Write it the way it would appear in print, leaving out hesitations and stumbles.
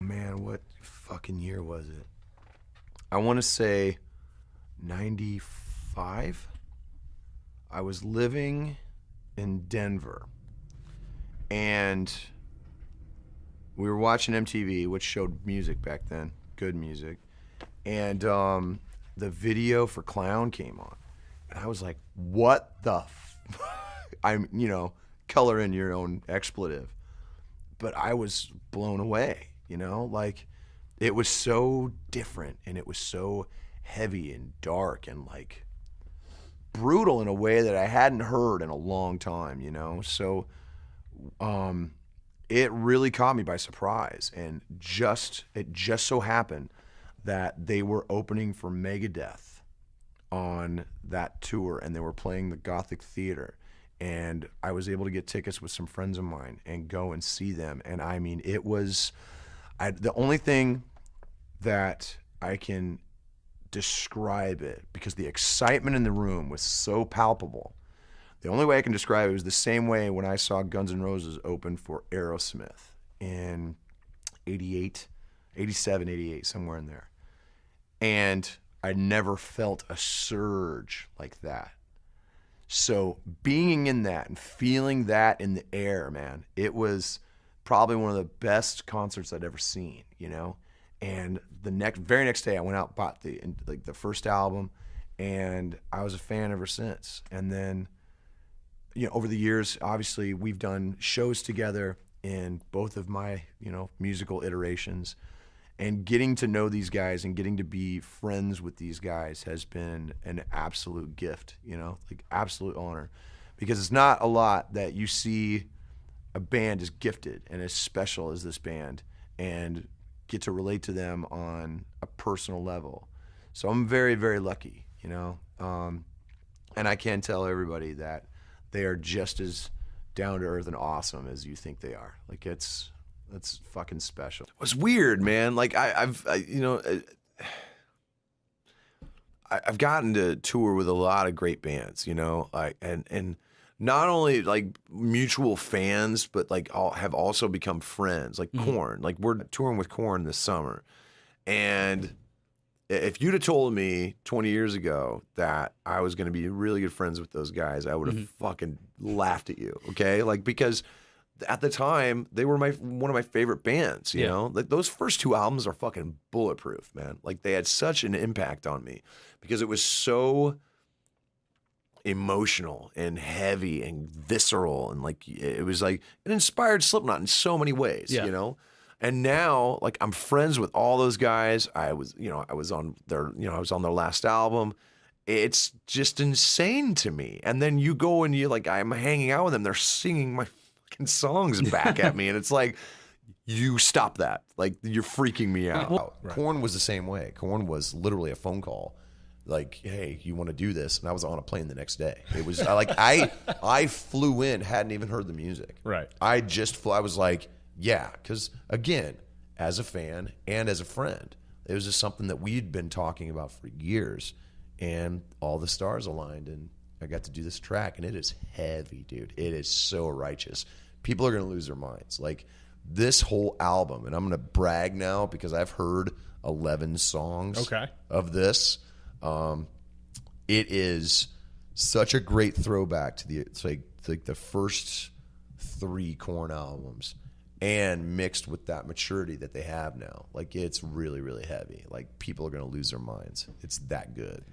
Man, what fucking year was it? I want to say 95. I was living in Denver, and we were watching MTV, which showed music back then, good music, and the video for Clown came on, and I was like, what the I'm, color in your own expletive, but I was blown away, like it was so different, and it was so heavy and dark and like brutal in a way that I hadn't heard in a long time, so it really caught me by surprise, and it just so happened that they were opening for Megadeth on that tour, and they were playing the Gothic Theater, and I was able to get tickets with some friends of mine and go and see them. And I mean, it was the only thing that I can describe it, because the excitement in the room was so palpable. The only way I can describe it was the same way when I saw Guns N' Roses open for Aerosmith in 88, 87, 88, somewhere in there. And I never felt a surge like that. So being in that and feeling that in the air, man, it was probably one of the best concerts I'd ever seen, And the very next day, I went out, bought the first album, and I was a fan ever since. And then, over the years, obviously, we've done shows together in both of my, musical iterations. And getting to know these guys and getting to be friends with these guys has been an absolute gift, absolute honor. Because it's not a lot that you see a band as gifted and as special as this band and get to relate to them on a personal level. So I'm very, very lucky, and I can tell everybody that they are just as down to earth and awesome as you think they are. Like it's fucking special. It's weird, man. Like I've gotten to tour with a lot of great bands, and not only like mutual fans, but like have also become friends. Like Korn, like we're touring with Korn this summer, and if you'd have told me 20 years ago that I was going to be really good friends with those guys, I would have fucking laughed at you. Okay, like because at the time they were one of my favorite bands. You know, like those first two albums are fucking bulletproof, man. Like they had such an impact on me because it was so emotional and heavy and visceral, and like it was like it inspired Slipknot in so many ways, And now, like I'm friends with all those guys. I was on their last album. It's just insane to me. And then you go and I'm hanging out with them. They're singing my fucking songs back at me, and it's like, you stop that. Like you're freaking me out. Right. Korn was the same way. Korn was literally a phone call. Like, hey, you want to do this? And I was on a plane the next day. It was I flew in, hadn't even heard the music. Right. I was like, yeah, because again, as a fan and as a friend, it was just something that we'd been talking about for years, and all the stars aligned, and I got to do this track, and it is heavy, dude. It is so righteous. People are going to lose their minds. Like this whole album, and I'm going to brag now because I've heard 11 songs of this. It is such a great throwback to the first 3 Korn albums, and mixed with that maturity that they have now. Like it's really, really heavy. Like people are going to lose their minds. It's that good.